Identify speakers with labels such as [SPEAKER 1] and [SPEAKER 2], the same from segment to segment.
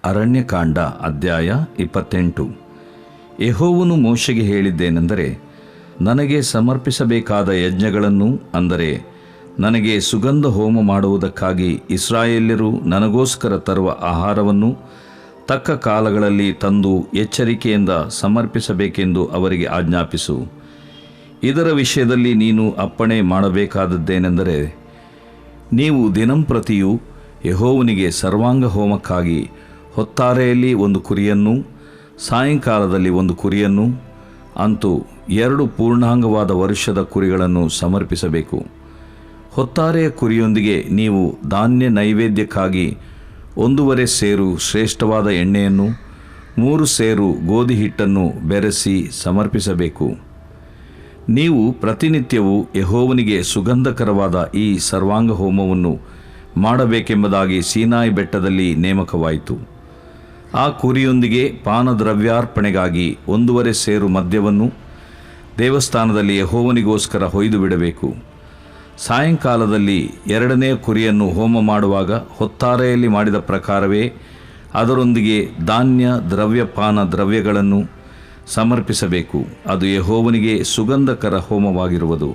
[SPEAKER 1] ಅರಣ್ಯಕಾಂಡ ಅಧ್ಯಾಯ 28. ಯೆಹೋವನು ಮೋಶೆಗೆ ಹೇಳಿದ್ದೇನೆಂದರೆ, ನನಗೆ ಸಮರ್ಪಿಸಬೇಕಾದ ಯಜ್ಞಗಳನ್ನು, ಅಂದರೆ ನನಗೆ ಸುಗಂಧ ಹೋಮ ಮಾಡುವುದಕ್ಕಾಗಿ ಇಸ್ರಾಯೇಲ್ಯರು ನನಗೋಸ್ಕರ ತರುವ ಆಹಾರವನ್ನು ತಕ್ಕ ಕಾಲಗಳಲ್ಲಿ ತಂದು ಎಚ್ಚರಿಕೆಯಿಂದ ಸಮರ್ಪಿಸಬೇಕೆಂದು ಅವರಿಗೆ ಆಜ್ಞಾಪಿಸು. ಇದರ ವಿಷಯದಲ್ಲಿ ನೀನು ಅಪ್ಪಣೆ ಮಾಡಬೇಕಾದದ್ದೇನೆಂದರೆ, ನೀವು ದಿನಂಪ್ರತಿಯೂ ಯೆಹೋವನಿಗೆ ಸರ್ವಾಂಗ ಹೋಮಕ್ಕಾಗಿ ಹೊತ್ತಾರೆಯಲ್ಲಿ ಒಂದು ಕುರಿಯನ್ನು, ಸಾಯಂಕಾಲದಲ್ಲಿ ಒಂದು ಕುರಿಯನ್ನು, ಅಂತೂ 2 ಪೂರ್ಣಾಂಗವಾದ ವರ್ಷದ ಕುರಿಗಳನ್ನು ಸಮರ್ಪಿಸಬೇಕು. ಹೊತ್ತಾರೆಯ ಕುರಿಯೊಂದಿಗೆ ನೀವು ಧಾನ್ಯ ನೈವೇದ್ಯಕ್ಕಾಗಿ 1.5 ಸೇರು ಶ್ರೇಷ್ಠವಾದ ಎಣ್ಣೆಯನ್ನು, 3 ಸೇರು ಗೋಧಿ ಹಿಟ್ಟನ್ನು ಬೆರೆಸಿ ಸಮರ್ಪಿಸಬೇಕು. ನೀವು ಪ್ರತಿನಿತ್ಯವೂ ಯೆಹೋವನಿಗೆ ಸುಗಂಧಕರವಾದ ಈ ಸರ್ವಾಂಗ ಹೋಮವನ್ನು ಮಾಡಬೇಕೆಂಬುದಾಗಿ ಸೀನಾಯಿ ಬೆಟ್ಟದಲ್ಲಿ ನೇಮಕವಾಯಿತು. ಆ ಕುರಿಯೊಂದಿಗೆ ಪಾನದ್ರವ್ಯಾರ್ಪಣೆಗಾಗಿ 1.5 ಸೇರು ಮದ್ಯವನ್ನು ದೇವಸ್ಥಾನದಲ್ಲಿ ಯೆಹೋವನಿಗೋಸ್ಕರ ಹೊಯ್ದು ಬಿಡಬೇಕು. ಸಾಯಂಕಾಲದಲ್ಲಿ 2ನೇ ಕುರಿಯನ್ನು ಹೋಮ ಮಾಡುವಾಗ ಹೊತ್ತಾರೆಯಲ್ಲಿ ಮಾಡಿದ ಪ್ರಕಾರವೇ ಅದರೊಂದಿಗೆ ಧಾನ್ಯ ದ್ರವ್ಯಪಾನ ದ್ರವ್ಯಗಳನ್ನು ಸಮರ್ಪಿಸಬೇಕು. ಅದು ಯೆಹೋವನಿಗೆ ಸುಗಂಧಕರ ಹೋಮವಾಗಿರುವುದು.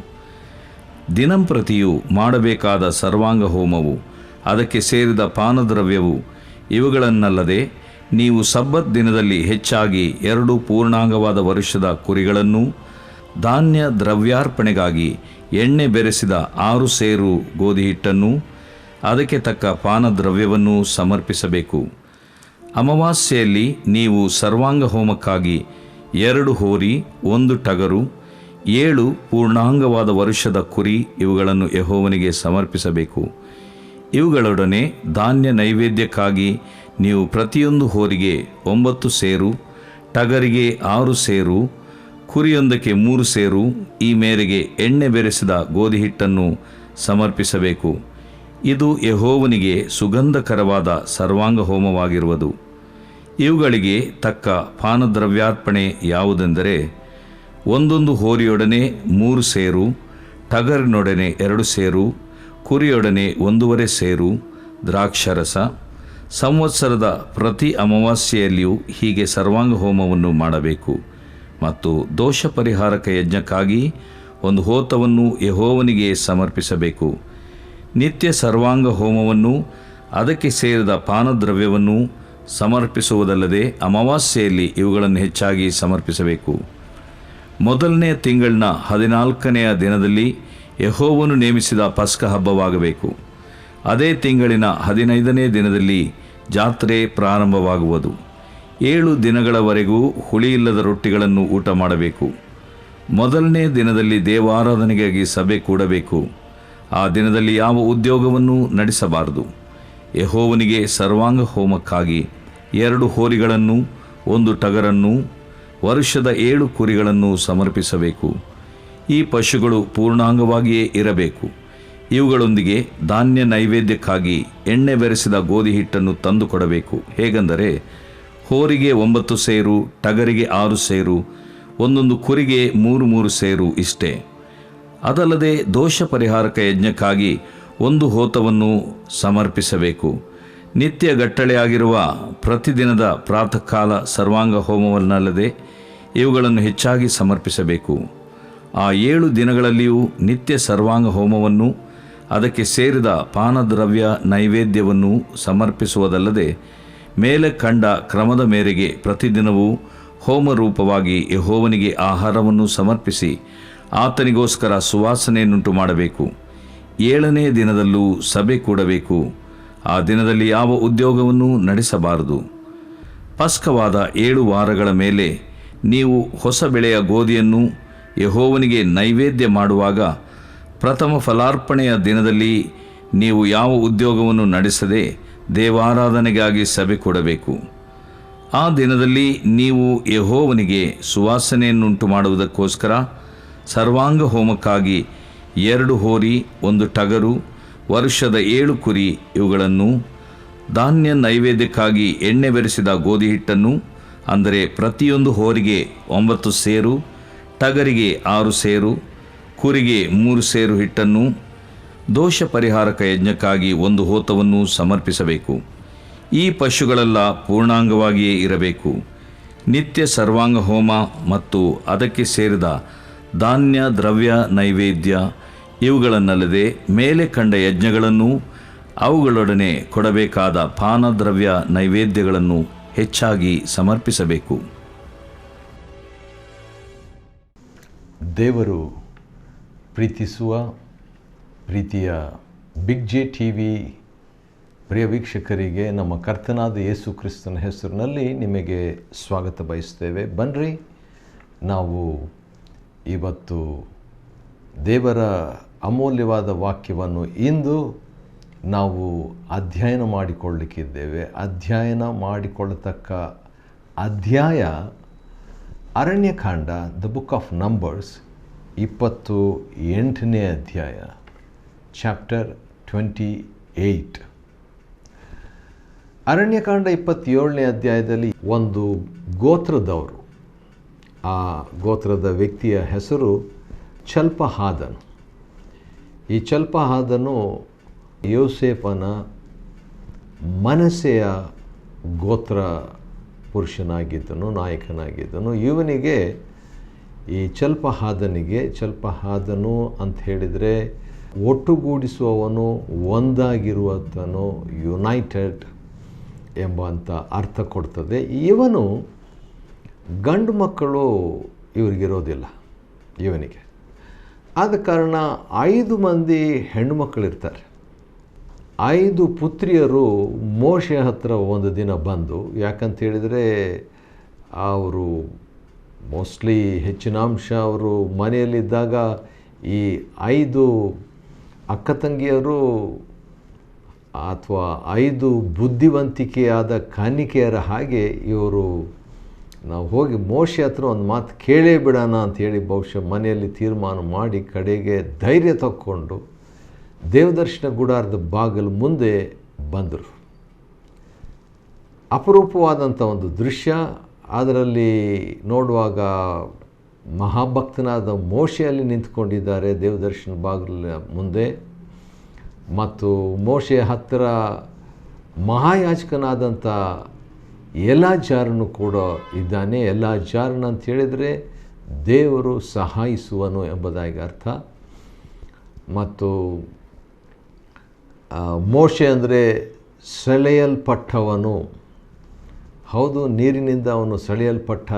[SPEAKER 1] ದಿನಂಪ್ರತಿಯೂ ಮಾಡಬೇಕಾದ ಸರ್ವಾಂಗ ಹೋಮವು, ಅದಕ್ಕೆ ಸೇರಿದ ಪಾನದ್ರವ್ಯವು ಇವುಗಳನ್ನಲ್ಲದೆ ನೀವು ಸಬ್ಬತ್ ದಿನದಲ್ಲಿ ಹೆಚ್ಚಾಗಿ 2 ಪೂರ್ಣಾಂಗವಾದ ವರ್ಷದ ಕುರಿಗಳನ್ನೂ, ಧಾನ್ಯ ದ್ರವ್ಯಾರ್ಪಣೆಗಾಗಿ ಎಣ್ಣೆ ಬೆರೆಸಿದ 6 ಸೇರು ಗೋಧಿ ಹಿಟ್ಟನ್ನು, ಅದಕ್ಕೆ ತಕ್ಕ ಪಾನದ್ರವ್ಯವನ್ನೂ ಸಮರ್ಪಿಸಬೇಕು. ಅಮಾವಾಸ್ಯೆಯಲ್ಲಿ ನೀವು ಸರ್ವಾಂಗ ಹೋಮಕ್ಕಾಗಿ 2 ಹೋರಿ, 1 ಟಗರು, 7 ಪೂರ್ಣಾಂಗವಾದ ವರ್ಷದ ಕುರಿ ಇವುಗಳನ್ನು ಯೆಹೋವನಿಗೆ ಸಮರ್ಪಿಸಬೇಕು. ಇವುಗಳೊಡನೆ ಧಾನ್ಯ ನೈವೇದ್ಯಕ್ಕಾಗಿ ನೀವು ಪ್ರತಿಯೊಂದು ಹೋರಿಗೆ 9 ಸೇರು, ಟಗರಿಗೆ 6 ಸೇರು, ಕುರಿಯೊಂದಕ್ಕೆ 3 ಸೇರು, ಈ ಮೇರೆಗೆ ಎಣ್ಣೆ ಬೆರೆಸಿದ ಗೋಧಿ ಹಿಟ್ಟನ್ನು ಸಮರ್ಪಿಸಬೇಕು. ಇದು ಯೆಹೋವನಿಗೆ ಸುಗಂಧಕರವಾದ ಸರ್ವಾಂಗ ಹೋಮವಾಗಿರುವುದು. ಇವುಗಳಿಗೆ ತಕ್ಕ ಪಾನದ್ರವ್ಯಾರ್ಪಣೆ ಯಾವುದೆಂದರೆ, ಒಂದೊಂದು ಹೋರಿಯೊಡನೆ 3 ಸೇರು, ಟಗರಿನೊಡನೆ 2 ಸೇರು, ಕುರಿಯೊಡನೆ 1.5 ಸೇರು ದ್ರಾಕ್ಷಾರಸ. ಸಂವತ್ಸರದ ಪ್ರತಿ ಅಮಾವಾಸ್ಯೆಯಲ್ಲಿಯೂ ಹೀಗೆ ಸರ್ವಾಂಗ ಹೋಮವನ್ನು ಮಾಡಬೇಕು. ಮತ್ತು ದೋಷ ಪರಿಹಾರಕ ಯಜ್ಞಕ್ಕಾಗಿ 1 ಹೋತವನ್ನು ಯೆಹೋವನಿಗೆ ಸಮರ್ಪಿಸಬೇಕು. ನಿತ್ಯ ಸರ್ವಾಂಗ ಹೋಮವನ್ನು, ಅದಕ್ಕೆ ಸೇರಿದ ಪಾನದ್ರವ್ಯವನ್ನು ಸಮರ್ಪಿಸುವುದಲ್ಲದೆ ಅಮಾವಾಸ್ಯೆಯಲ್ಲಿ ಇವುಗಳನ್ನು ಹೆಚ್ಚಾಗಿ ಸಮರ್ಪಿಸಬೇಕು. ಮೊದಲನೆಯ ತಿಂಗಳಿನ 14ನೆಯ ದಿನದಲ್ಲಿ ಯೆಹೋವನು ನೇಮಿಸಿದ ಪಸ್ಕ ಹಬ್ಬವಾಗಬೇಕು. ಅದೇ ತಿಂಗಳಿನ 15ನೇ ದಿನದಲ್ಲಿ ಜಾತ್ರೆ ಪ್ರಾರಂಭವಾಗುವುದು. 7 ದಿನಗಳವರೆಗೂ ಹುಳಿಯಿಲ್ಲದ ರೊಟ್ಟಿಗಳನ್ನು ಊಟ ಮಾಡಬೇಕು. ಮೊದಲನೇ ದಿನದಲ್ಲಿ ದೇವಾರಾಧನೆಗಾಗಿ ಸಭೆ ಕೂಡಬೇಕು. ಆ ದಿನದಲ್ಲಿ ಯಾವ ಉದ್ಯೋಗವನ್ನೂ ನಡೆಸಬಾರದು. ಯೆಹೋವನಿಗೆ ಸರ್ವಾಂಗ ಹೋಮಕ್ಕಾಗಿ 2 ಹೋರಿಗಳನ್ನು, 1 ಟಗರನ್ನು, ವರ್ಷದ 7 ಕುರಿಗಳನ್ನು ಸಮರ್ಪಿಸಬೇಕು. ಈ ಪಶುಗಳು ಪೂರ್ಣಾಂಗವಾಗಿಯೇ ಇರಬೇಕು. ಇವುಗಳೊಂದಿಗೆ ಧಾನ್ಯ ನೈವೇದ್ಯಕ್ಕಾಗಿ ಎಣ್ಣೆ ಬೆರೆಸಿದ ಗೋಧಿ ಹಿಟ್ಟನ್ನು ತಂದು ಕೊಡಬೇಕು. ಹೇಗೆಂದರೆ, ಹೋರಿಗೆ 9 ಸೇರು, ಟಗರಿಗೆ 6 ಸೇರು, ಒಂದೊಂದು ಕುರಿಗೆ 3 ಸೇರು, ಇಷ್ಟೇ. ಅದಲ್ಲದೆ ದೋಷ ಪರಿಹಾರಕ ಯಜ್ಞಕ್ಕಾಗಿ 1 ಹೋತವನ್ನು ಸಮರ್ಪಿಸಬೇಕು. ನಿತ್ಯ ಗಟ್ಟಳೆಯಾಗಿರುವ ಪ್ರತಿದಿನದ ಪ್ರಾತಃ ಕಾಲ ಸರ್ವಾಂಗ ಹೋಮವನ್ನಲ್ಲದೆ ಇವುಗಳನ್ನು ಹೆಚ್ಚಾಗಿ ಸಮರ್ಪಿಸಬೇಕು. ಆ 7 ದಿನಗಳಲ್ಲಿಯೂ ನಿತ್ಯ ಸರ್ವಾಂಗ ಹೋಮವನ್ನು, ಅದಕ್ಕೆ ಸೇರಿದ ಪಾನದ್ರವ್ಯ ನೈವೇದ್ಯವನ್ನು ಸಮರ್ಪಿಸುವುದಲ್ಲದೆ ಮೇಲೆ ಕಂಡ ಕ್ರಮದ ಮೇರೆಗೆ ಪ್ರತಿದಿನವೂ ಹೋಮರೂಪವಾಗಿ ಯೆಹೋವನಿಗೆ ಆಹಾರವನ್ನು ಸಮರ್ಪಿಸಿ ಆತನಿಗೋಸ್ಕರ ಸುವಾಸನೆಯನ್ನುಂಟು ಮಾಡಬೇಕು. 7ನೇ ದಿನದಲ್ಲೂ ಸಭೆ ಕೂಡಬೇಕು. ಆ ದಿನದಲ್ಲಿ ಯಾವ ಉದ್ಯೋಗವನ್ನೂ ನಡೆಸಬಾರದು. ಪಸ್ಕವಾದ 7 ವಾರಗಳ ಮೇಲೆ ನೀವು ಹೊಸ ಬೆಳೆಯ ಗೋಧಿಯನ್ನು ಯೆಹೋವನಿಗೆ ನೈವೇದ್ಯ ಮಾಡುವಾಗ, ಪ್ರಥಮ ಫಲಾರ್ಪಣೆಯ ದಿನದಲ್ಲಿ ನೀವು ಯಾವ ಉದ್ಯೋಗವನ್ನು ನಡೆಸದೆ ದೇವಾರಾಧನೆಗಾಗಿ ಸಭೆ ಕೊಡಬೇಕು. ಆ ದಿನದಲ್ಲಿ ನೀವು ಯೆಹೋವನಿಗೆ ಸುವಾಸನೆಯನ್ನುಂಟು ಮಾಡುವುದಕ್ಕೋಸ್ಕರ ಸರ್ವಾಂಗ ಹೋಮಕ್ಕಾಗಿ 2 ಹೋರಿ, 1 ಟಗರು, ವರ್ಷದ 7 ಕುರಿ ಇವುಗಳನ್ನು, ಧಾನ್ಯ ನೈವೇದ್ಯಕ್ಕಾಗಿ ಎಣ್ಣೆ ಬೆರೆಸಿದ ಗೋಧಿ ಹಿಟ್ಟನ್ನು, ಅಂದರೆ ಪ್ರತಿಯೊಂದು ಹೋರಿಗೆ 9 ಸೇರು, ಟಗರಿಗೆ 6 ಸೇರು, ಕುರಿಗೆ 3 ಸೇರು ಹಿಟ್ಟನ್ನು, ದೋಷ ಪರಿಹಾರಕ ಯಜ್ಞಕ್ಕಾಗಿ 1 ಹೋತವನ್ನು ಸಮರ್ಪಿಸಬೇಕು. ಈ ಪಶುಗಳೆಲ್ಲ ಪೂರ್ಣಾಂಗವಾಗಿಯೇ ಇರಬೇಕು. ನಿತ್ಯ ಸರ್ವಾಂಗ ಹೋಮ ಮತ್ತು ಅದಕ್ಕೆ ಸೇರಿದ ಧಾನ್ಯ ದ್ರವ್ಯ ನೈವೇದ್ಯ ಇವುಗಳನ್ನಲ್ಲದೆ ಮೇಲೆ ಕಂಡ ಯಜ್ಞಗಳನ್ನೂ ಅವುಗಳೊಡನೆ ಕೊಡಬೇಕಾದ ಪಾನದ್ರವ್ಯ ನೈವೇದ್ಯಗಳನ್ನು ಹೆಚ್ಚಾಗಿ ಸಮರ್ಪಿಸಬೇಕು.
[SPEAKER 2] ದೇವರು ಪ್ರೀತಿಸುವ ಪ್ರೀತಿಯ ಬಿಗ್ ಜೆ ಟಿ ವಿ ಪ್ರಿಯ ವೀಕ್ಷಕರಿಗೆ ನಮ್ಮ ಕರ್ತನಾದ ಯೇಸು ಕ್ರಿಸ್ತನ ಹೆಸರಿನಲ್ಲಿ ನಿಮಗೆ ಸ್ವಾಗತ ಬಯಸ್ತೇವೆ. ಬನ್ನಿರಿ, ನಾವು ಇವತ್ತು ದೇವರ ಅಮೂಲ್ಯವಾದ ವಾಕ್ಯವನ್ನು ಇಂದು ನಾವು ಅಧ್ಯಯನ ಮಾಡಿಕೊಳ್ಳಲಿಕ್ಕಿದ್ದೇವೆ. ಅಧ್ಯಯನ ಮಾಡಿಕೊಳ್ಳತಕ್ಕ ಅಧ್ಯಾಯ Aranyakanda, the book of Numbers, 28ನೇ ಅಧ್ಯಾಯ, ಚಾಪ್ಟರ್ 28. ಅರಣ್ಯಕಾಂಡ 27ನೇ ಅಧ್ಯಾಯದಲ್ಲಿ ಒಂದು ಗೋತ್ರದವರು, ಆ ಗೋತ್ರದ ವ್ಯಕ್ತಿಯ ಹೆಸರು ಚಲ್ಪಹಾದನು. ಈ ಚಲ್ಪಹಾದನು ಯೋಸೇಫನ ಮನಸ್ಸೆಯ ಗೋತ್ರ ಪುರುಷನಾಗಿದ್ದನು, ನಾಯಕನಾಗಿದ್ದನು. ಇವನಿಗೆ, ಈ ಚಲ್ಪಹಾದನು ಅಂತ ಹೇಳಿದರೆ ಒಟ್ಟುಗೂಡಿಸುವವನು, ಒಂದಾಗಿರುವತನು, ಯುನೈಟೆಡ್ ಎಂಬಂಥ ಅರ್ಥ ಕೊಡ್ತದೆ. ಇವನು ಗಂಡು ಮಕ್ಕಳು ಇವರಿಗಿರೋದಿಲ್ಲ ಇವನಿಗೆ. ಆದ ಕಾರಣ 5 ಮಂದಿ ಹೆಣ್ಣು ಮಕ್ಕಳಿರ್ತಾರೆ. 5 ಪುತ್ರಿಯರು ಮೋಶೆ ಹತ್ರ ಒಂದು ದಿನ ಬಂದು, ಯಾಕಂತೇಳಿದರೆ ಅವರು ಮೋಸ್ಟ್ಲಿ ಹೆಚ್ಚಿನಾಂಶ ಅವರು ಮನೆಯಲ್ಲಿದ್ದಾಗ ಈ 5 ಅಕ್ಕ ತಂಗಿಯರು ಅಥವಾ 5 ಬುದ್ಧಿವಂತಿಕೆಯಾದ ಕನ್ನಿಕೆಯರ ಹಾಗೆ ಇವರು, ನಾವು ಹೋಗಿ ಮೋಶೆ ಹತ್ರ ಒಂದು ಮಾತು ಕೇಳೇ ಬಿಡೋಣ ಅಂಥೇಳಿ ಬಹುಶಃ ಮನೆಯಲ್ಲಿ ತೀರ್ಮಾನ ಮಾಡಿ ಕಡೆಗೆ ಧೈರ್ಯ ತಕ್ಕೊಂಡು ದೇವದರ್ಶನ ಗುಡಾರದ ಬಾಗಿಲು ಮುಂದೆ ಬಂದರು. ಅಪರೂಪವಾದಂಥ ಒಂದು ದೃಶ್ಯ. ಅದರಲ್ಲಿ ನೋಡುವಾಗ ಮಹಾಭಕ್ತನಾದ ಮೋಶೆಯಲ್ಲಿ ನಿಂತ್ಕೊಂಡಿದ್ದಾರೆ ದೇವದರ್ಶನ ಬಾಗಿಲ ಮುಂದೆ, ಮತ್ತು ಮೋಶೆಯ ಹತ್ತಿರ ಮಹಾಯಾಜಕನಾದಂಥ ಎಲಾಜಾರನು ಕೂಡ ಇದ್ದಾನೆ. ಎಲಾಜಾರನ ಅಂತ ಹೇಳಿದರೆ ದೇವರು ಸಹಾಯಿಸುವನು ಎಂಬುದಾಗಿ ಅರ್ಥ. ಮತ್ತು ಮೋಶೆ ಅಂದರೆ ಸೆಳೆಯಲ್ಪಟ್ಟವನು. ಹೌದು, ನೀರಿನಿಂದ ಅವನು ಸೆಳೆಯಲ್ಪಟ್ಟ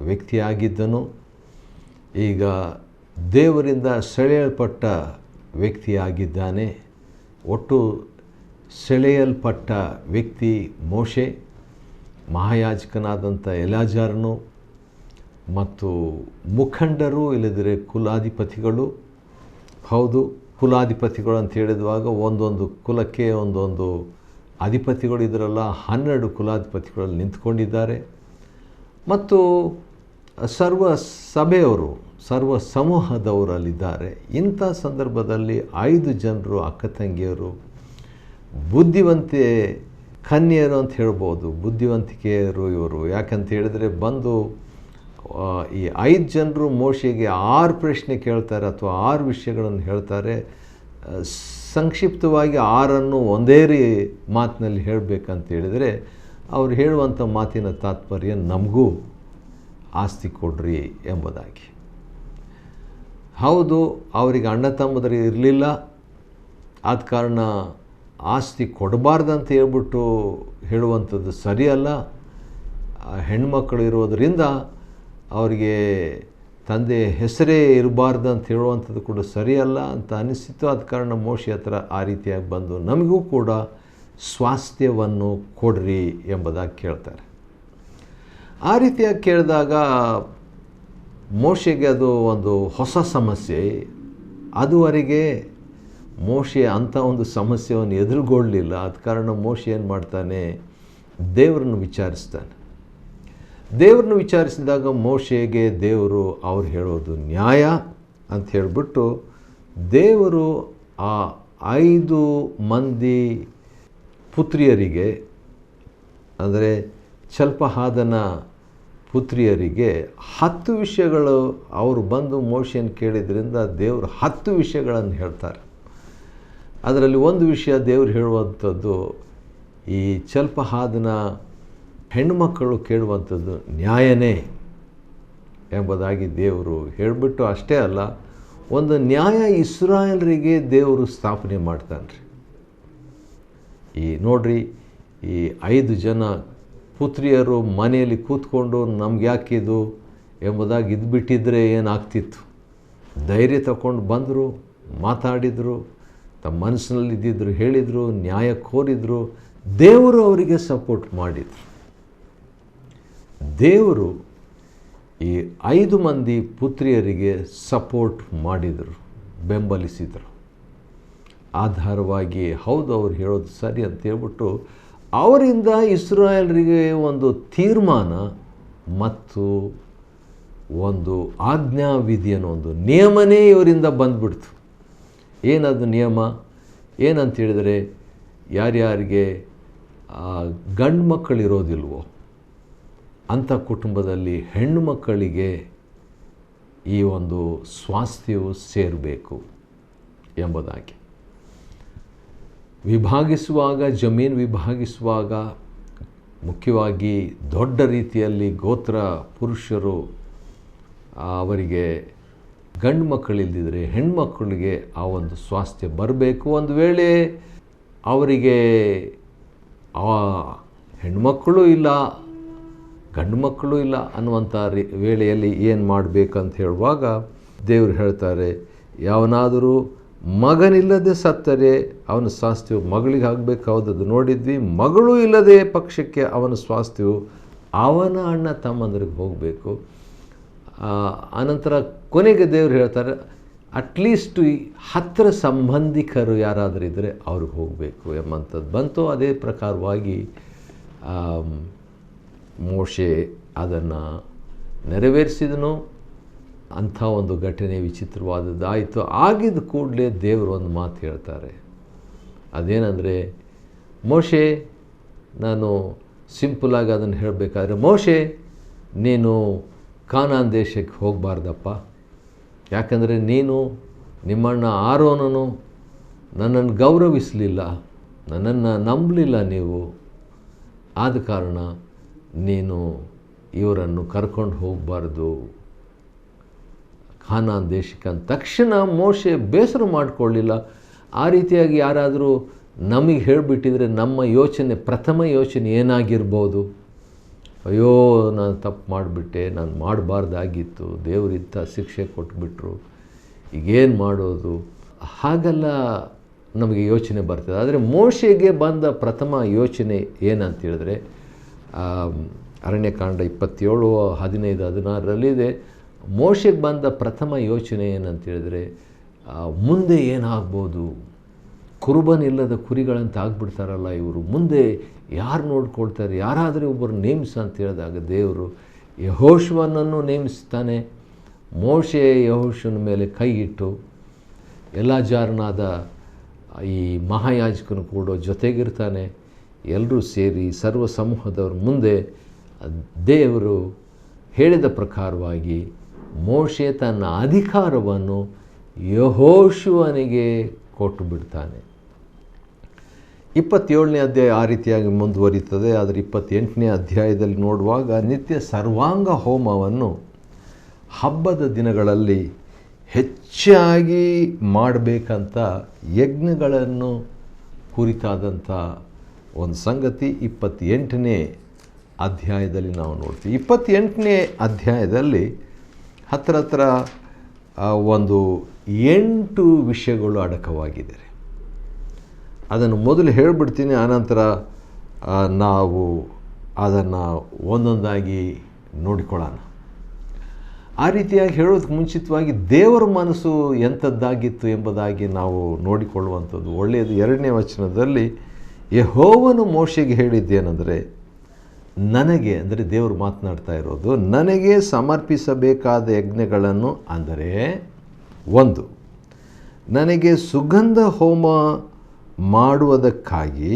[SPEAKER 2] ವ್ಯಕ್ತಿಯಾಗಿದ್ದನು. ಈಗ ದೇವರಿಂದ ಸೆಳೆಯಲ್ಪಟ್ಟ ವ್ಯಕ್ತಿಯಾಗಿದ್ದಾನೆ. ಒಟ್ಟು ಸೆಳೆಯಲ್ಪಟ್ಟ ವ್ಯಕ್ತಿ ಮೋಶೆ, ಮಹಾಯಾಜಕನಾದಂಥ ಎಲಾಜಾರನು, ಮತ್ತು ಮುಖಂಡರು, ಇಲ್ಲದಿದ್ದರೆ ಕುಲಾಧಿಪತಿಗಳು. ಹೌದು, ಕುಲಾಧಿಪತಿಗಳು ಅಂತ ಹೇಳಿದುವಾಗ ಒಂದೊಂದು ಕುಲಕ್ಕೆ ಒಂದೊಂದು ಅಧಿಪತಿಗಳು ಇದರಲ್ಲ, 12 ಕುಲಾಧಿಪತಿಗಳಲ್ಲಿ ನಿಂತ್ಕೊಂಡಿದ್ದಾರೆ. ಮತ್ತು ಸರ್ವ ಸಭೆಯವರು, ಸರ್ವ ಸಮೂಹದವರಲ್ಲಿದ್ದಾರೆ. ಇಂಥ ಸಂದರ್ಭದಲ್ಲಿ 5 ಜನರು ಅಕ್ಕ ತಂಗಿಯರು, ಬುದ್ಧಿವಂತೆ ಕನ್ಯೆಯರು ಅಂತ ಹೇಳ್ಬೋದು, ಬುದ್ಧಿವಂತಿಕೆಯರು ಇವರು. ಯಾಕಂತ ಹೇಳಿದರೆ ಬಂದು ಈ 5 ಜನರು ಮೋಶೆಗೆ 6 ಪ್ರಶ್ನೆ ಕೇಳ್ತಾರೆ ಅಥವಾ 6 ವಿಷಯಗಳನ್ನು ಹೇಳ್ತಾರೆ. ಸಂಕ್ಷಿಪ್ತವಾಗಿ 6ಅನ್ನು ಒಂದೇ ಮಾತಿನಲ್ಲಿ ಹೇಳಬೇಕಂತ ಹೇಳಿದರೆ ಅವರು ಹೇಳುವಂಥ ಮಾತಿನ ತಾತ್ಪರ್ಯ ನಮಗೂ ಆಸ್ತಿ ಕೊಡ್ರಿ ಎಂಬುದಾಗಿ. ಹೌದು, ಅವರಿಗೆ ಅಣ್ಣ ತಮ್ಮದರು ಇರಲಿಲ್ಲ. ಆದ ಕಾರಣ ಆಸ್ತಿ ಕೊಡಬಾರ್ದಂತ ಹೇಳ್ಬಿಟ್ಟು ಹೇಳುವಂಥದ್ದು ಸರಿಯಲ್ಲ. ಹೆಣ್ಮಕ್ಕಳು ಇರೋದರಿಂದ ಅವರಿಗೆ ತಂದೆ ಹೆಸರೇ ಇರಬಾರ್ದು ಅಂತ ಹೇಳುವಂಥದ್ದು ಕೂಡ ಸರಿಯಲ್ಲ ಅಂತ ಅನಿಸಿತು. ಆದ ಕಾರಣ ಮೋಶೆ ಹತ್ರ ಆ ರೀತಿಯಾಗಿ ಬಂದು ನಮಗೂ ಕೂಡ ಸ್ವಾಸ್ಥ್ಯವನ್ನು ಕೊಡ್ರಿ ಎಂಬುದಾಗಿ ಕೇಳ್ತಾರೆ. ಆ ರೀತಿಯಾಗಿ ಕೇಳಿದಾಗ ಮೋಶೆಗೆ ಅದು ಒಂದು ಹೊಸ ಸಮಸ್ಯೆ. ಅದುವರೆಗೆ ಮೋಶೆ ಅಂಥ ಒಂದು ಸಮಸ್ಯೆಯನ್ನು ಎದುರುಗೊಳ್ಳಲಿಲ್ಲ. ಆದ ಕಾರಣ ಮೋಶೆ ಏನು ಮಾಡ್ತಾನೆ, ದೇವರನ್ನು ವಿಚಾರಿಸ್ತಾನೆ. ದೇವರನ್ನು ವಿಚಾರಿಸಿದಾಗ ಮೋಶೆಗೆ ದೇವರು ಅವ್ರು ಹೇಳೋದು ನ್ಯಾಯ ಅಂತ ಹೇಳಿಬಿಟ್ಟು ದೇವರು ಆ 5 ಮಂದಿ ಪುತ್ರಿಯರಿಗೆ, ಅಂದರೆ ಚಲ್ಪಹಾದನ ಪುತ್ರಿಯರಿಗೆ 10 ವಿಷಯಗಳು ಅವರು ಬಂದು ಮೋಶೆಯನ್ನು ಕೇಳಿದ್ರಿಂದ ದೇವರು 10 ವಿಷಯಗಳನ್ನು ಹೇಳ್ತಾರೆ. ಅದರಲ್ಲಿ ಒಂದು ವಿಷಯ ದೇವರು ಹೇಳುವಂಥದ್ದು, ಈ ಚಲ್ಪಹಾದನ ಹೆಣ್ಣುಮಕ್ಕಳು ಕೇಳುವಂಥದ್ದು ನ್ಯಾಯನೇ ಎಂಬುದಾಗಿ ದೇವರು ಹೇಳಿಬಿಟ್ಟು ಅಷ್ಟೇ ಅಲ್ಲ, ಒಂದು ನ್ಯಾಯ ಇಸ್ರಾಯೇಲರಿಗೆ ದೇವರು ಸ್ಥಾಪನೆ ಮಾಡ್ತಾನೆ ರೀ. ಈ ನೋಡ್ರಿ, ಈ 5 ಜನ ಪುತ್ರಿಯರು ಮನೆಯಲ್ಲಿ ಕೂತ್ಕೊಂಡು ನಮ್ಗೆ ಯಾಕಿದು ಎಂಬುದಾಗಿ ಇದ್ಬಿಟ್ಟಿದ್ರೆ ಏನಾಗ್ತಿತ್ತು? ಧೈರ್ಯ ತಗೊಂಡು ಬಂದರು, ಮಾತಾಡಿದರು, ತಮ್ಮ ಮನಸ್ಸಿನಲ್ಲಿದ್ದಿದ್ರು ಹೇಳಿದರು, ನ್ಯಾಯ ಕೋರಿದರು, ದೇವರು ಅವರಿಗೆ ಸಪೋರ್ಟ್ ಮಾಡಿದರು. ದೇವರು ಈ 5 ಮಂದಿ ಪುತ್ರಿಯರಿಗೆ ಸಪೋರ್ಟ್ ಮಾಡಿದರು, ಬೆಂಬಲಿಸಿದರು. ಆಧಾರವಾಗಿ ಹೌದು ಅವ್ರು ಹೇಳೋದು ಸರಿ ಅಂತ ಹೇಳ್ಬಿಟ್ಟು ಅವರಿಂದ ಇಸ್ರಾಯೇಲರಿಗೆ ಒಂದು ತೀರ್ಮಾನ ಮತ್ತು ಒಂದು ಆಜ್ಞಾವಿಧಿಯನ್ನು, ಒಂದು ನಿಯಮನೇ ಇವರಿಂದ ಬಂದ್ಬಿಡ್ತು. ಏನದು ನಿಯಮ? ಏನಂತ ಹೇಳಿದರೆ, ಯಾರ್ಯಾರಿಗೆ ಗಂಡು ಮಕ್ಕಳಿರೋದಿಲ್ವೋ ಅಂಥ ಕುಟುಂಬದಲ್ಲಿ ಹೆಣ್ಣು ಮಕ್ಕಳಿಗೆ ಈ ಒಂದು ಸ್ವಾಸ್ಥ್ಯವು ಸೇರಬೇಕು ಎಂಬುದಾಗಿ. ವಿಭಾಗಿಸುವಾಗ, ಜಮೀನು ವಿಭಾಗಿಸುವಾಗ ಮುಖ್ಯವಾಗಿ ದೊಡ್ಡ ರೀತಿಯಲ್ಲಿ ಗೋತ್ರ ಪುರುಷರು ಅವರಿಗೆ ಗಂಡು ಮಕ್ಕಳಿಲ್ಲದಿದ್ದರೆ ಹೆಣ್ಮಕ್ಕಳಿಗೆ ಆ ಒಂದು ಸ್ವಾಸ್ಥ್ಯ ಬರಬೇಕು. ಒಂದು ವೇಳೆ ಅವರಿಗೆ ಹೆಣ್ಮಕ್ಕಳು ಇಲ್ಲ, ಗಂಡು ಮಕ್ಕಳು ಇಲ್ಲ ಅನ್ನುವಂಥ ವೇಳೆಯಲ್ಲಿ ಏನು ಮಾಡಬೇಕಂತ ಹೇಳುವಾಗ ದೇವರು ಹೇಳ್ತಾರೆ, ಯಾವನಾದರೂ ಮಗನಿಲ್ಲದೆ ಸತ್ತರೆ ಅವನ ಸ್ವಾಸ್ಥ್ಯವು ಮಗಳಿಗೆ ಆಗಬೇಕು. ಹೌದದು ನೋಡಿದ್ವಿ. ಮಗಳು ಇಲ್ಲದೆ ಪಕ್ಷಕ್ಕೆ ಅವನ ಸ್ವಾಸ್ಥ್ಯವು ಅವನ ಅಣ್ಣ ತಮ್ಮಂದರಿಗೆ ಹೋಗಬೇಕು. ಆನಂತರ ಕೊನೆಗೆ ದೇವರು ಹೇಳ್ತಾರೆ, ಅಟ್ಲೀಸ್ಟ್ ಈ ಹತ್ತಿರ ಸಂಬಂಧಿಕರು ಯಾರಾದರೂ ಇದ್ದರೆ ಅವ್ರಿಗೆ ಹೋಗಬೇಕು ಎಂಬಂಥದ್ದು ಬಂತು. ಅದೇ ಪ್ರಕಾರವಾಗಿ ಮೋಶೆ ಅದನ್ನು ನೆರವೇರಿಸಿದನು. ಅಂಥ ಒಂದು ಘಟನೆ ವಿಚಿತ್ರವಾದದ್ದಾಯಿತು. ಆಗಿದ್ದ ಕೂಡಲೇ ದೇವರು ಒಂದು ಮಾತು ಹೇಳ್ತಾರೆ. ಅದೇನೆಂದರೆ, ಮೋಶೆ, ನಾನು ಸಿಂಪಲಾಗಿ ಅದನ್ನು ಹೇಳಬೇಕಾದ್ರೆ, ಮೋಶೆ ನೀನು ಕಾನಾನ್ ದೇಶಕ್ಕೆ ಹೋಗಬಾರ್ದಪ್ಪ. ಯಾಕಂದರೆ ನೀನು, ನಿಮ್ಮಣ್ಣ ಆರೋನನು ನನ್ನನ್ನು ಗೌರವಿಸಲಿಲ್ಲ, ನನ್ನನ್ನು ನಂಬಲಿಲ್ಲ ನೀವು. ಆದ ಕಾರಣ ನೀನು ಇವರನ್ನು ಕರ್ಕೊಂಡು ಹೋಗಬಾರ್ದು ಕಾನಾನ್ ದೇಶಕ್ಕೆ. ಅಂದ ತಕ್ಷಣ ಮೋಶೆ ಬೇಸರ ಮಾಡಿಕೊಳ್ಳಿಲ್ಲ. ಆ ರೀತಿಯಾಗಿ ಯಾರಾದರೂ ನಮಗೆ ಹೇಳಿಬಿಟ್ಟಿದ್ರೆ ನಮ್ಮ ಯೋಚನೆ, ಪ್ರಥಮ ಯೋಚನೆ ಏನಾಗಿರ್ಬೋದು? ಅಯ್ಯೋ, ನಾನು ತಪ್ಪು ಮಾಡಿಬಿಟ್ಟೆ, ನಾನು ಮಾಡಬಾರ್ದಾಗಿತ್ತು, ದೇವರಿಂಥ ಶಿಕ್ಷೆ ಕೊಟ್ಬಿಟ್ರು, ಈಗೇನು ಮಾಡೋದು? ಹಾಗೆಲ್ಲ ನಮಗೆ ಯೋಚನೆ ಬರ್ತದೆ. ಆದರೆ ಮೋಶೆಗೆ ಬಂದ ಪ್ರಥಮ ಯೋಚನೆ ಏನಂತ ಹೇಳಿದ್ರೆ, ಅರಣ್ಯಕಾಂಡ 27:15-16 ಮೋಶೆಗೆ ಬಂದ ಪ್ರಥಮ ಯೋಚನೆ ಏನಂತ ಹೇಳಿದ್ರೆ, ಮುಂದೆ ಏನಾಗ್ಬೋದು? ಕುರುಬನಿಲ್ಲದ ಕುರಿಗಳಂತ ಆಗ್ಬಿಡ್ತಾರಲ್ಲ ಇವರು, ಮುಂದೆ ಯಾರು ನೋಡ್ಕೊಳ್ತಾರೆ? ಯಾರಾದರೂ ಒಬ್ಬರು ನೇಮಿಸ ಅಂತ ಹೇಳಿದಾಗ ದೇವರು ಯೆಹೋಶುವನನ್ನು ನೇಮಿಸ್ತಾನೆ. ಮೋಶೆ ಯೆಹೋಶುವನ ಮೇಲೆ ಕೈ ಇಟ್ಟು, ಎಲ್ಲಾಜಾರನಾದ ಈ ಮಹಾಯಾಜಕನು ಕೂಡ ಜೊತೆಗಿರ್ತಾನೆ. ಎಲ್ಲರೂ ಸೇರಿ ಸರ್ವ ಸಮೂಹದವ್ರ ಮುಂದೆ ದೇವರು ಹೇಳಿದ ಪ್ರಕಾರವಾಗಿ ಮೋಶೆ ತನ್ನ ಅಧಿಕಾರವನ್ನು ಯೆಹೋಶುವನಿಗೆ ಕೊಟ್ಟು ಬಿಡ್ತಾನೆ. 27ನೇ ಅಧ್ಯಾಯ ಆ ರೀತಿಯಾಗಿ ಮುಂದುವರಿತದೆ. ಆದರೆ 28ನೇ ಅಧ್ಯಾಯದಲ್ಲಿ ನೋಡುವಾಗ ನಿತ್ಯ ಸರ್ವಾಂಗ ಹೋಮವನ್ನು ಹಬ್ಬದ ದಿನಗಳಲ್ಲಿ ಹೆಚ್ಚಾಗಿ ಮಾಡಬೇಕಂತ ಯಜ್ಞಗಳನ್ನು ಕುರಿತಾದಂಥ ಒಂದು ಸಂಗತಿ 28ನೇ ಅಧ್ಯಾಯದಲ್ಲಿ ನಾವು ನೋಡ್ತೀವಿ. 28ನೇ ಅಧ್ಯಾಯದಲ್ಲಿ ಹತ್ತಿರ ಒಂದು 8 ವಿಷಯಗಳು ಅಡಕವಾಗಿದೆ. ಅದನ್ನು ಮೊದಲು ಹೇಳಿಬಿಡ್ತೀನಿ, ಆನಂತರ ನಾವು ಅದನ್ನು ಒಂದೊಂದಾಗಿ ನೋಡಿಕೊಳ್ಳೋಣ. ಆ ರೀತಿಯಾಗಿ ಹೇಳೋದಕ್ಕೆ ಮುಂಚಿತವಾಗಿ ದೇವರ ಮನಸ್ಸು ಎಂಥದ್ದಾಗಿತ್ತು ಎಂಬುದಾಗಿ ನಾವು ನೋಡಿಕೊಳ್ಳುವಂಥದ್ದು ಒಳ್ಳೆಯದು. 2ನೇ ವಚನದಲ್ಲಿ ಯೆಹೋವನು ಮೋಶೆಗೆ ಹೇಳಿದ್ದೇನೆಂದರೆ, ನನಗೆ, ಅಂದರೆ ದೇವರು ಮಾತನಾಡ್ತಾ ಇರೋದು, ನನಗೆ ಸಮರ್ಪಿಸಬೇಕಾದ ಯಜ್ಞಗಳನ್ನು, ಅಂದರೆ 1, ನನಗೆ ಸುಗಂಧ ಹೋಮ ಮಾಡುವುದಕ್ಕಾಗಿ,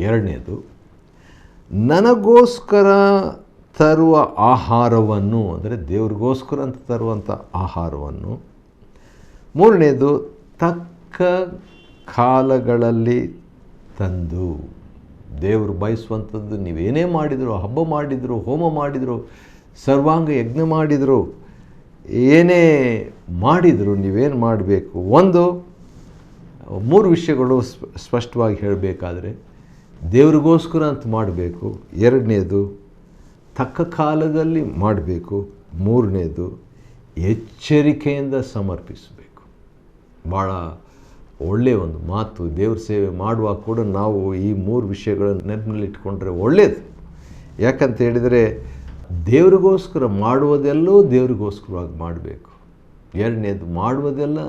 [SPEAKER 2] 2ನೇದು ನನಗೋಸ್ಕರ ತರುವ ಆಹಾರವನ್ನು, ಅಂದರೆ ದೇವ್ರಿಗೋಸ್ಕರ ಅಂತ ತರುವಂಥ ಆಹಾರವನ್ನು, 3ನೇದು ತಕ್ಕ ಕಾಲಗಳಲ್ಲಿ ತಂದು, ದೇವರು ಬಯಸುವಂಥದ್ದು ನೀವೇನೇ ಮಾಡಿದರೂ, ಹಬ್ಬ ಮಾಡಿದರೂ, ಹೋಮ ಮಾಡಿದರೂ, ಸರ್ವಾಂಗ ಯಜ್ಞ ಮಾಡಿದರೂ, ಏನೇ ಮಾಡಿದರೂ ನೀವೇನು ಮಾಡಬೇಕು? ಒಂದು 3 ವಿಷಯಗಳು ಸ್ಪಷ್ಟವಾಗಿ ಹೇಳಬೇಕಾದ್ರೆ, ದೇವರಿಗೋಸ್ಕರ ಅಂತ ಮಾಡಬೇಕು. 2ನೇದು ತಕ್ಕ ಕಾಲದಲ್ಲಿ ಮಾಡಬೇಕು. 3ನೇದು ಎಚ್ಚರಿಕೆಯಿಂದ ಸಮರ್ಪಿಸಬೇಕು. ಭಾಳ ಒಳ್ಳೆಯ ಒಂದು ಮಾತು. ದೇವ್ರ ಸೇವೆ ಮಾಡುವಾಗ ಕೂಡ ನಾವು ಈ 3 ವಿಷಯಗಳನ್ನು ನೆನಪಿನಲ್ಲಿಟ್ಕೊಂಡ್ರೆ ಒಳ್ಳೆಯದು. ಯಾಕಂತ ಹೇಳಿದರೆ, ದೇವರಿಗೋಸ್ಕರ ಮಾಡುವುದೆಲ್ಲೋ ದೇವರಿಗೋಸ್ಕರವಾಗಿ ಮಾಡಬೇಕು. 2ನೇದು ಮಾಡುವುದೆಲ್ಲ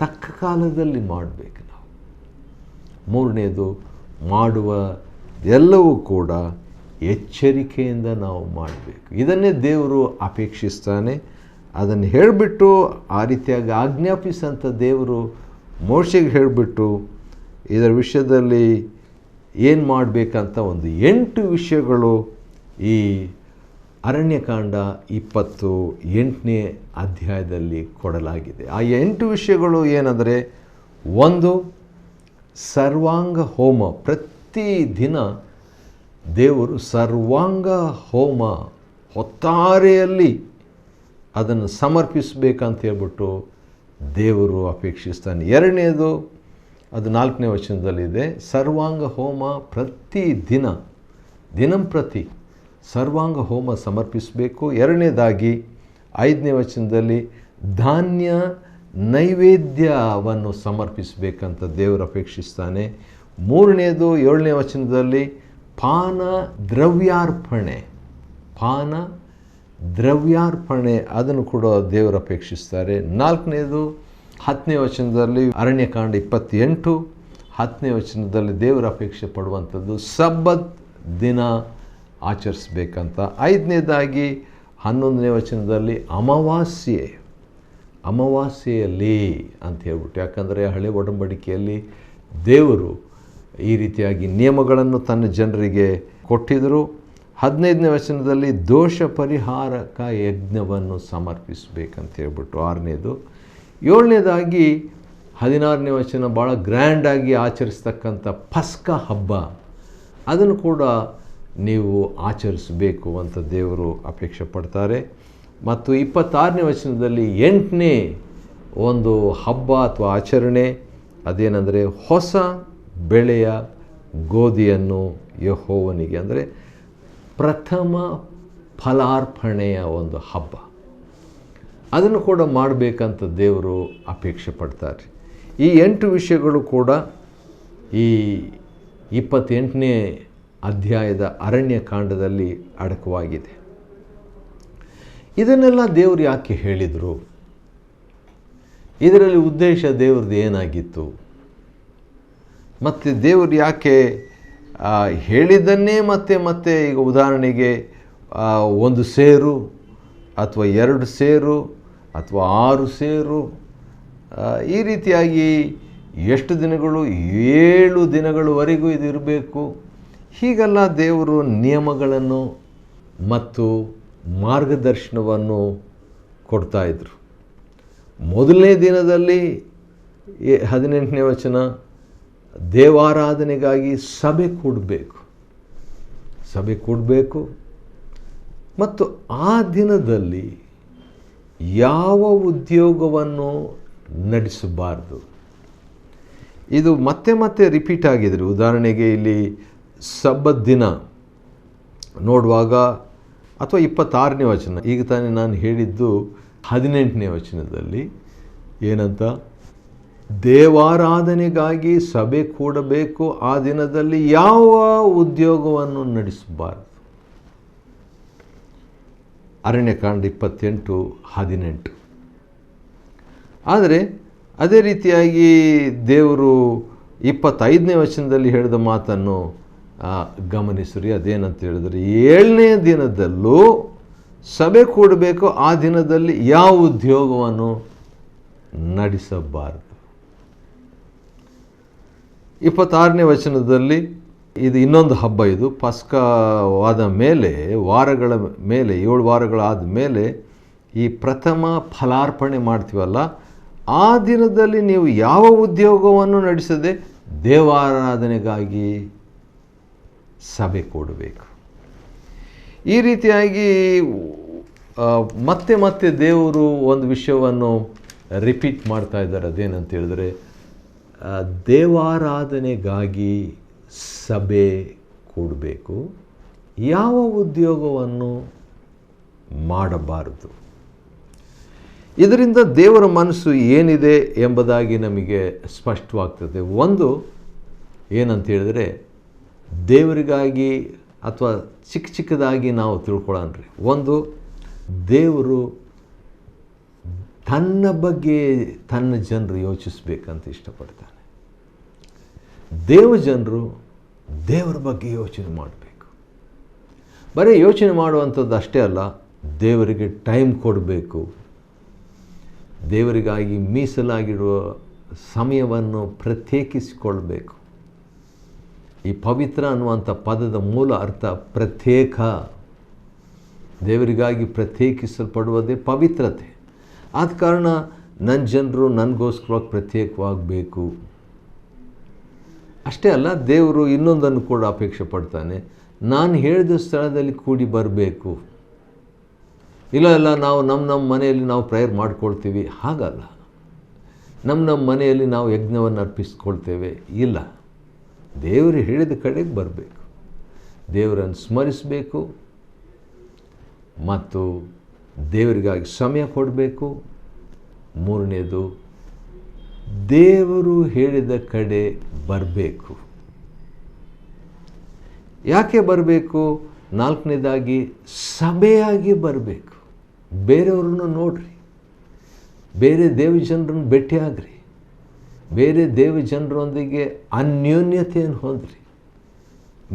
[SPEAKER 2] ತಕ್ಕ ಕಾಲದಲ್ಲಿ ಮಾಡಬೇಕು ನಾವು. 3ನೇದು ಮಾಡುವ ಎಲ್ಲವೂ ಕೂಡ ಎಚ್ಚರಿಕೆಯಿಂದ ನಾವು ಮಾಡಬೇಕು. ಇದನ್ನೇ ದೇವರು ಅಪೇಕ್ಷಿಸ್ತಾನೆ. ಅದನ್ನು ಹೇಳಿಬಿಟ್ಟು ಆ ರೀತಿಯಾಗಿ ಆಜ್ಞಾಪಿಸಂಥ ದೇವರು ಮೋಶೆಗೆ ಹೇಳಿಬಿಟ್ಟು ಇದರ ವಿಷಯದಲ್ಲಿ ಏನು ಮಾಡಬೇಕಂತ ಒಂದು 8 ವಿಷಯಗಳು ಈ ಅರಣ್ಯಕಾಂಡ 28ನೇ ಅಧ್ಯಾಯದಲ್ಲಿ ಕೊಡಲಾಗಿದೆ. ಆ 8 ವಿಷಯಗಳು ಏನಂದರೆ, 1, ಸರ್ವಾಂಗ ಹೋಮ. ಪ್ರತಿದಿನ ದೇವರು ಸರ್ವಾಂಗ ಹೋಮ ಹೊತ್ತಾರೆಯಲ್ಲಿ ಅದನ್ನು ಸಮರ್ಪಿಸಬೇಕಂತ ಹೇಳ್ಬಿಟ್ಟು ದೇವರು ಅಪೇಕ್ಷಿಸ್ತಾನೆ. 2ನೇದು, ಅದು 4ನೇ ವಚನದಲ್ಲಿದೆ, ಸರ್ವಾಂಗ ಹೋಮ ಪ್ರತಿದಿನ, ದಿನಂಪ್ರತಿ ಸರ್ವಾಂಗ ಹೋಮ ಸಮರ್ಪಿಸಬೇಕು. 2ನೇದಾಗಿ 5ನೇ ವಚನದಲ್ಲಿ ಧಾನ್ಯ ನೈವೇದ್ಯವನ್ನು ಸಮರ್ಪಿಸಬೇಕಂತ ದೇವರು ಅಪೇಕ್ಷಿಸ್ತಾನೆ. 3ನೇದು 7ನೇ ವಚನದಲ್ಲಿ ಪಾನ ದ್ರವ್ಯಾರ್ಪಣೆ ಅದನ್ನು ಕೂಡ ದೇವರು ಅಪೇಕ್ಷಿಸ್ತಾರೆ. 4ನೇದು 10ನೇ ವಚನದಲ್ಲಿ ಅರಣ್ಯಕಾಂಡ 28 10ನೇ ವಚನದಲ್ಲಿ ದೇವರು ಅಪೇಕ್ಷೆ ಪಡುವಂಥದ್ದು ಸಬ್ಬತ್ ದಿನ ಆಚರಿಸ್ಬೇಕಂತ. 5ನೇದಾಗಿ 11ನೇ ವಚನದಲ್ಲಿ ಅಮಾವಾಸ್ಯೆಯಲ್ಲಿ ಅಂತ ಹೇಳ್ಬಿಟ್ಟು, ಯಾಕಂದರೆ ಹಳೆ ಒಡಂಬಡಿಕೆಯಲ್ಲಿ ದೇವರು ಈ ರೀತಿಯಾಗಿ ನಿಯಮಗಳನ್ನು ತನ್ನ ಜನರಿಗೆ ಕೊಟ್ಟಿದ್ದರು. 15ನೇ ವಚನದಲ್ಲಿ ದೋಷ ಪರಿಹಾರಕ ಯಜ್ಞವನ್ನು ಸಮರ್ಪಿಸಬೇಕಂತ ಹೇಳ್ಬಿಟ್ಟು 6ನೇದು. 7ನೇದಾಗಿ 16ನೇ ವಚನ ಭಾಳ ಗ್ರ್ಯಾಂಡಾಗಿ ಆಚರಿಸ್ತಕ್ಕಂಥ ಪಸ್ಕ ಹಬ್ಬ, ಅದನ್ನು ಕೂಡ ನೀವು ಆಚರಿಸಬೇಕು ಅಂತ ದೇವರು ಅಪೇಕ್ಷೆ ಪಡ್ತಾರೆ. ಮತ್ತು 26ನೇ ವಚನದಲ್ಲಿ 8ನೇ ಒಂದು ಹಬ್ಬ ಅಥವಾ ಆಚರಣೆ, ಅದೇನೆಂದರೆ ಹೊಸ ಬೆಳೆಯ ಗೋಧಿಯನ್ನು ಯೆಹೋವನಿಗೆ, ಅಂದರೆ ಪ್ರಥಮ ಫಲಾರ್ಪಣೆಯ ಒಂದು ಹಬ್ಬ, ಅದನ್ನು ಕೂಡ ಮಾಡಬೇಕಂತ ದೇವರು ಅಪೇಕ್ಷೆ ಪಡ್ತಾರೆ. ಈ 8 ವಿಷಯಗಳು ಕೂಡ ಈ 28ನೇ ಅಧ್ಯಾಯದ ಅರಣ್ಯಕಾಂಡದಲ್ಲಿ ಅಡಕವಾಗಿದೆ. ಇದನ್ನೆಲ್ಲ ದೇವರು ಯಾಕೆ ಹೇಳಿದರು? ಇದರಲ್ಲಿ ಉದ್ದೇಶ ದೇವ್ರದ್ದು ಏನಾಗಿತ್ತು? ಮತ್ತು ದೇವರು ಯಾಕೆ ಹೇಳಿದ್ದನ್ನೇ ಮತ್ತೆ ಈಗ ಉದಾಹರಣೆಗೆ 1 ಸೇರು ಅಥವಾ 2 ಸೇರು ಅಥವಾ 6 ಸೇರು, ಈ ರೀತಿಯಾಗಿ ಎಷ್ಟು ದಿನಗಳು? 7 ದಿನಗಳವರೆಗೂ ಇದು ಇರಬೇಕು. ಹೀಗೆಲ್ಲ ದೇವರು ನಿಯಮಗಳನ್ನು ಮತ್ತು ಮಾರ್ಗದರ್ಶನವನ್ನು ಕೊಡ್ತಾಯಿದ್ರು. ಮೊದಲನೇ ದಿನದಲ್ಲಿ 18ನೇ ವಚನ, ದೇವಾರಾಧನೆಗಾಗಿ ಸಭೆ ಕೂಡಬೇಕು ಮತ್ತು ಆ ದಿನದಲ್ಲಿ ಯಾವ ಉದ್ಯೋಗವನ್ನು ನಡೆಸಬಾರ್ದು. ಇದು ಮತ್ತೆ ರಿಪೀಟ್ ಆಗಿದ್ರೆ, ಉದಾಹರಣೆಗೆ ಇಲ್ಲಿ ಸಬ್ಬತ್ ದಿನ ನೋಡುವಾಗ ಅಥವಾ 26ನೇ ವಚನ, ಈಗ ತಾನೇ ನಾನು ಹೇಳಿದ್ದು 18ನೇ ವಚನದಲ್ಲಿ ಏನಂತ, ದೇವಾರಾಧನೆಗಾಗಿ ಸಭೆ ಕೂಡಬೇಕು, ಆ ದಿನದಲ್ಲಿ ಯಾವ ಉದ್ಯೋಗವನ್ನು ನಡೆಸಬಾರದು. ಅರಣ್ಯಕಾಂಡ 28:18. ಆದರೆ ಅದೇ ರೀತಿಯಾಗಿ ದೇವರು 25ನೇ ವಚನದಲ್ಲಿ ಹೇಳಿದ ಮಾತನ್ನು ಗಮನಿಸ್ರಿ. ಅದೇನಂತ ಹೇಳಿದ್ರೆ, 7ನೇ ದಿನದಲ್ಲೂ ಸಭೆ ಕೂಡಬೇಕು, ಆ ದಿನದಲ್ಲಿ ಯಾವ ಉದ್ಯೋಗವನ್ನು ನಡೆಸಬಾರದು. 26ನೇ ವಚನದಲ್ಲಿ ಇದು ಇನ್ನೊಂದು ಹಬ್ಬ, ಇದು ಪಸ್ಕವಾದ ಮೇಲೆ ವಾರಗಳ ಮೇಲೆ 7 ವಾರಗಳಾದ ಮೇಲೆ ಈ ಪ್ರಥಮ ಫಲಾರ್ಪಣೆ ಮಾಡ್ತೀವಲ್ಲ, ಆ ದಿನದಲ್ಲಿ ನೀವು ಯಾವ ಉದ್ಯೋಗವನ್ನು ನಡೆಸದೆ ದೇವಾರಾಧನೆಗಾಗಿ ಸಭೆ ಕೊಡಬೇಕು. ಈ ರೀತಿಯಾಗಿ ಮತ್ತೆ ಮತ್ತೆ ದೇವರು ಒಂದು ವಿಷಯವನ್ನು ರಿಪೀಟ್ ಮಾಡ್ತಾ ಇದ್ದಾರೆ. ಅದೇನಂತ ಹೇಳಿದ್ರೆ, ದೇವಾರಾಧನೆಗಾಗಿ ಸಭೆ ಕೊಡಬೇಕು, ಯಾವ ಉದ್ಯೋಗವನ್ನು ಮಾಡಬಾರದು. ಇದರಿಂದ ದೇವರ ಮನಸ್ಸು ಏನಿದೆ ಎಂಬುದಾಗಿ ನಮಗೆ ಸ್ಪಷ್ಟವಾಗ್ತದೆ. ಒಂದು ಏನಂತ ಹೇಳಿದ್ರೆ, ದೇವರಿಗಾಗಿ ಅಥವಾ ಚಿಕ್ಕದಾಗಿ ನಾವು ತಿಳ್ಕೊಳ್ಳೋಣ್ರಿ. ಒಂದು, ದೇವರು ತನ್ನ ಬಗ್ಗೆ ತನ್ನ ಜನರು ಯೋಚಿಸ್ಬೇಕಂತ ಇಷ್ಟಪಡ್ತಾನೆ. ಜನರು ದೇವರ ಬಗ್ಗೆ ಯೋಚನೆ ಮಾಡಬೇಕು. ಬರೀ ಯೋಚನೆ ಮಾಡುವಂಥದ್ದು ಅಷ್ಟೇ ಅಲ್ಲ, ದೇವರಿಗೆ ಟೈಮ್ ಕೊಡಬೇಕು. ದೇವರಿಗಾಗಿ ಮೀಸಲಾಗಿರುವ ಸಮಯವನ್ನು ಪ್ರತ್ಯೇಕಿಸಿಕೊಳ್ಬೇಕು. ಈ ಪವಿತ್ರ ಅನ್ನುವಂಥ ಪದದ ಮೂಲ ಅರ್ಥ ಪ್ರತ್ಯೇಕ. ದೇವರಿಗಾಗಿ ಪ್ರತ್ಯೇಕಿಸಲ್ಪಡುವುದೇ ಪವಿತ್ರತೆ. ಆದ ಕಾರಣ ನನ್ನ ಜನರು ನನಗೋಸ್ಕರವಾಗಿ ಪ್ರತ್ಯೇಕವಾಗಬೇಕು. ಅಷ್ಟೇ ಅಲ್ಲ, ದೇವರು ಇನ್ನೊಂದನ್ನು ಕೂಡ ಅಪೇಕ್ಷೆ ಪಡ್ತಾನೆ, ನಾನು ಹೇಳಿದ ಸ್ಥಳದಲ್ಲಿ ಕೂಡಿ ಬರಬೇಕು. ಇಲ್ಲ ನಾವು ನಮ್ಮ ಮನೆಯಲ್ಲಿ ನಾವು ಪ್ರೇಯರ್ ಮಾಡ್ಕೊಳ್ತೀವಿ, ಹಾಗಲ್ಲ. ನಮ್ಮ ಮನೆಯಲ್ಲಿ ನಾವು ಯಜ್ಞವನ್ನು ಅರ್ಪಿಸ್ಕೊಳ್ತೇವೆ, ಇಲ್ಲ. ದೇವರು ಹೇಳಿದ ಕಡೆಗೆ ಬರಬೇಕು, ದೇವರನ್ನು ಸ್ಮರಿಸಬೇಕು ಮತ್ತು ದೇವರಿಗಾಗಿ ಸಮಯ ಕೊಡಬೇಕು. ಮೂರನೇದು, ದೇವರು ಹೇಳಿದ ಕಡೆ ಬರಬೇಕು. ಯಾಕೆ ಬರಬೇಕು? ನಾಲ್ಕನೇದಾಗಿ, ಸಭೆಯಾಗಿ ಬರಬೇಕು. ಬೇರೆಯವ್ರನ್ನ ನೋಡ್ರಿ, ಬೇರೆ ದೇವಜನರನ್ನು ಭೇಟಿಯಾಗ್ರಿ, ಬೇರೆ ದೇವಜನರೊಂದಿಗೆ ಅನ್ಯೋನ್ಯತೆಯನ್ನು ಹೊಂದ್ರಿ,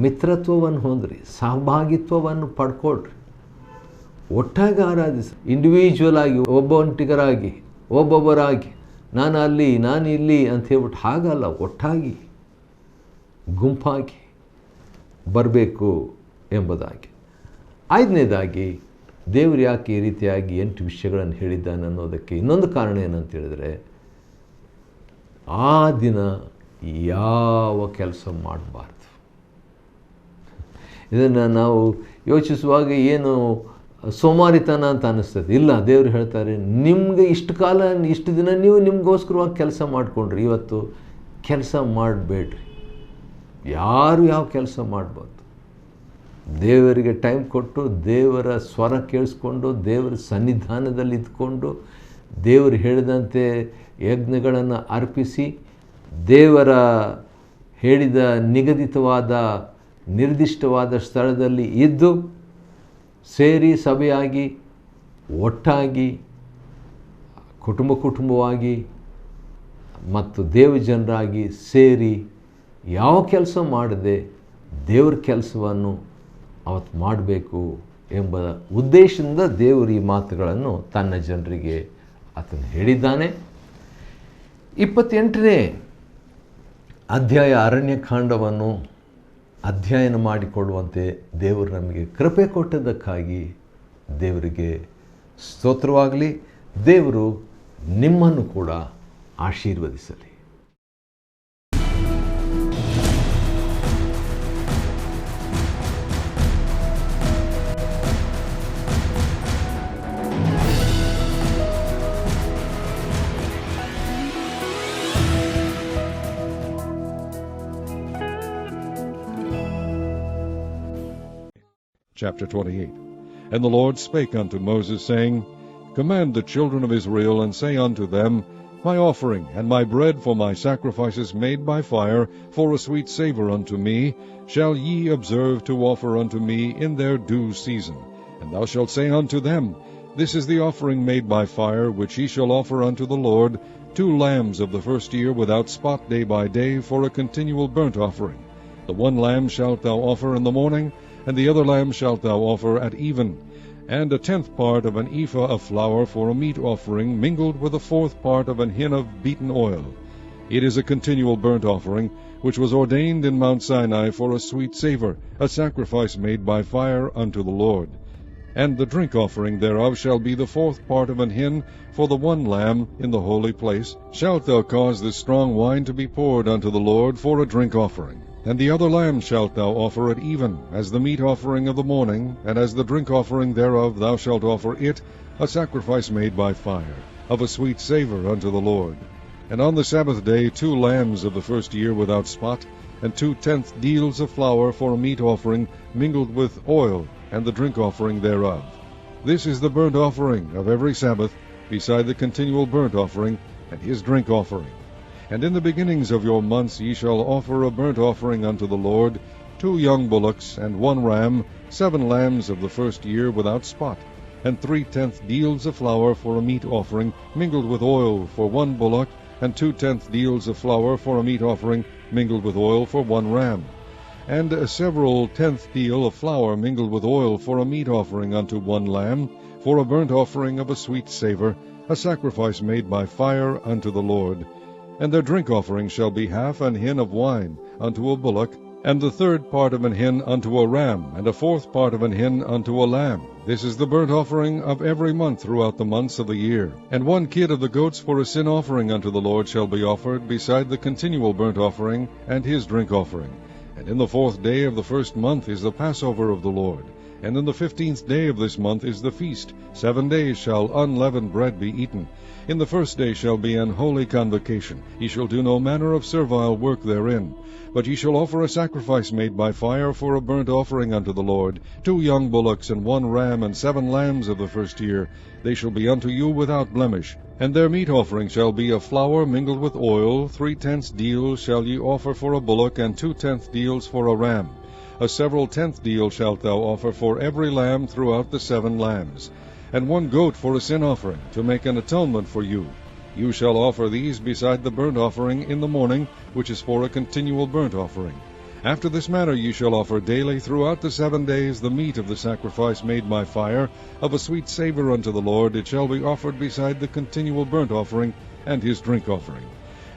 [SPEAKER 2] ಮಿತ್ರತ್ವವನ್ನು ಹೊಂದ್ರಿ, ಸಹಭಾಗಿತ್ವವನ್ನು ಪಡ್ಕೊಳ್ರಿ, ಒಟ್ಟಾಗಿ ಆರಾಧಿಸಿ. ಇಂಡಿವಿಜುವಲ್ ಆಗಿ, ಒಬ್ಬೊಬ್ಬರಾಗಿ ನಾನು ಅಲ್ಲಿ ನಾನು ಇಲ್ಲಿ ಅಂತ ಹೇಳ್ಬಿಟ್ಟು ಹಾಗಲ್ಲ, ಒಟ್ಟಾಗಿ ಗುಂಪಾಗಿ ಬರಬೇಕು ಎಂಬುದಾಗಿ. ಐದನೇದಾಗಿ, ದೇವರು ಯಾಕೆ ಈ ರೀತಿಯಾಗಿ 8 ವಿಷಯಗಳನ್ನು ಹೇಳಿದ್ದಾನೆ ಅನ್ನೋದಕ್ಕೆ ಇನ್ನೊಂದು ಕಾರಣ ಏನಂತ ಹೇಳಿದ್ರೆ, ಆ ದಿನ ಯಾವ ಕೆಲಸ ಮಾಡಬಾರ್ದು. ಇದನ್ನು ನಾವು ಯೋಚಿಸುವಾಗ ಏನು ಸೋಮಾರಿತನ ಅಂತ ಅನ್ನಿಸ್ತದೆ. ಇಲ್ಲ, ದೇವರು ಹೇಳ್ತಾರೆ, ನಿಮಗೆ ಇಷ್ಟು ದಿನ ನೀವು ನಿಮಗೋಸ್ಕರವಾಗಿ ಕೆಲಸ ಮಾಡಿಕೊಂಡ್ರಿ, ಇವತ್ತು ಕೆಲಸ ಮಾಡಬೇಡ್ರಿ. ಯಾರು ಯಾವ ಕೆಲಸ ಮಾಡ್ಬಾರ್ದು. ದೇವರಿಗೆ ಟೈಮ್ ಕೊಟ್ಟು, ದೇವರ ಸ್ವರ ಕೇಳಿಸ್ಕೊಂಡು, ದೇವರ ಸನ್ನಿಧಾನದಲ್ಲಿ ಇದ್ಕೊಂಡು, ದೇವರು ಹೇಳಿದಂತೆ ಯಜ್ಞಗಳನ್ನು ಅರ್ಪಿಸಿ, ದೇವರ ಹೇಳಿದ ನಿಗದಿತವಾದ ನಿರ್ದಿಷ್ಟವಾದ ಸ್ಥಳದಲ್ಲಿ ಇದ್ದು, ಸೇರಿ ಸಭೆಯಾಗಿ ಒಟ್ಟಾಗಿ ಕುಟುಂಬವಾಗಿ ಮತ್ತು ದೇವಜನರಾಗಿ ಸೇರಿ ಯಾವ ಕೆಲಸ ಮಾಡದೆ ದೇವರ ಕೆಲಸವನ್ನು ಅವತ್ತು ಮಾಡಬೇಕು ಎಂಬ ಉದ್ದೇಶದಿಂದ ದೇವರು ಈ ಮಾತುಗಳನ್ನು ತನ್ನ ಜನರಿಗೆ ಆತನು ಹೇಳಿದ್ದಾನೆ. 28ನೇ ಅಧ್ಯಾಯ ಅರಣ್ಯಕಾಂಡವನ್ನು ಅಧ್ಯಯನ ಮಾಡಿಕೊಳ್ಳುವಂತೆ ದೇವರು ನಮಗೆ ಕೃಪೆ ಕೊಟ್ಟದ್ದಕ್ಕಾಗಿ ದೇವರಿಗೆ ಸ್ತೋತ್ರವಾಗಲಿ. ದೇವರು ನಿಮ್ಮನ್ನು ಕೂಡ ಆಶೀರ್ವದಿಸಲಿ.
[SPEAKER 3] Chapter 28. And the Lord spake unto Moses, saying, Command the children of Israel, and say unto them, My offering and my bread for my sacrifices made by fire, for a sweet savour unto me, shall ye observe to offer unto me in their due season. And thou shalt say unto them, This is the offering made by fire, which ye shall offer unto the Lord, 2 lambs of the first year without spot day by day, for a continual burnt offering. The one lamb shalt thou offer in the morning, and the other lamb shalt thou offer at even, and 1/10 part of an ephah of flour for a meat offering, mingled with 1/4 part of an hin of beaten oil. It is a continual burnt offering, which was ordained in Mount Sinai for a sweet savour, a sacrifice made by fire unto the Lord. And the drink offering thereof shall be 1/4 part of an hin for the one lamb in the holy place. Shalt thou cause this strong wine to be poured unto the Lord for a drink offering. And the other lambs shalt thou offer at even, as the meat offering of the morning, and as the drink offering thereof thou shalt offer it, a sacrifice made by fire, of a sweet savour unto the Lord. And on the Sabbath day 2 lambs of the first year without spot, and 2 tenth deals of flour for a meat offering mingled with oil, and the drink offering thereof. This is the burnt offering of every Sabbath, beside the continual burnt offering, and his drink offering. And in the beginnings of your months ye shall offer a burnt offering unto the Lord, 2 young bullocks, and 1 ram, 7 lambs of the first year without spot, and 3 tenth deals of flour for a meat offering, mingled with oil for 1 bullock, and 2 tenth deals of flour for a meat offering, mingled with oil for 1 ram. And a several tenth deal of flour mingled with oil for a meat offering unto 1 lamb, for a burnt offering of a sweet savour, a sacrifice made by fire unto the Lord. And their drink offering shall be half an hin of wine unto a bullock, and the 3rd part of an hin unto a ram, and a 4th part of an hin unto a lamb. This is the burnt offering of every month throughout the months of the year. And 1 kid of the goats for a sin offering unto the Lord shall be offered, beside the continual burnt offering, and his drink offering. And in the 4th day of the first month is the Passover of the Lord. And in the 15th day of this month is the feast. 7 days shall unleavened bread be eaten. In the 1st day shall be an holy convocation. Ye shall do no manner of servile work therein. But ye shall offer a sacrifice made by fire for a burnt offering unto the Lord, 2 young bullocks, and 1 ram, and 7 lambs of the first year. They shall be unto you without blemish. And their meat offering shall be of flour mingled with oil. 3 tenths deals shall ye offer for a bullock, and 2 tenth deals for a ram. A several tenth deal shalt thou offer for every lamb throughout the 7 lambs. And 1 goat for a sin offering, to make an atonement for you. You shall offer these beside the burnt offering in the morning, which is for a continual burnt offering. After this manner ye shall offer daily throughout the 7 days the meat of the sacrifice made by fire, of a sweet savour unto the Lord. It shall be offered beside the continual burnt offering, and his drink offering.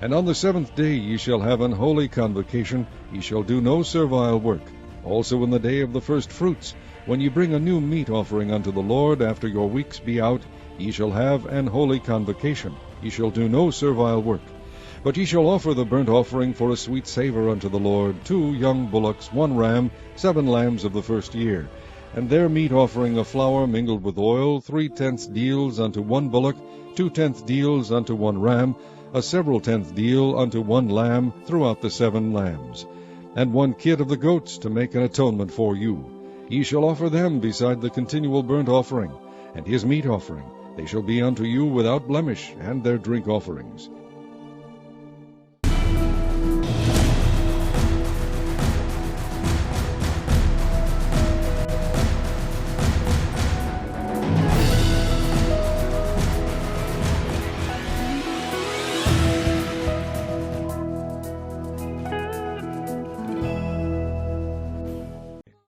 [SPEAKER 3] And on the 7th day ye shall have an holy convocation. Ye shall do no servile work. Also in the day of the first fruits, when ye bring a new meat offering unto the Lord, after your weeks be out, ye shall have an holy convocation. Ye shall do no servile work. But ye shall offer the burnt offering for a sweet savour unto the Lord, 2 young bullocks, 1 ram, 7 lambs of the first year. And their meat offering of flour mingled with oil, 3 tenths deals unto 1 bullock, 2 tenth deals unto 1 ram, a several tenth deal unto 1 lamb throughout the 7 lambs. And 1 kid of the goats, to make an atonement for you. Ye shall offer them beside the continual burnt offering, and his meat offering. They shall be unto you without blemish, and their drink offerings.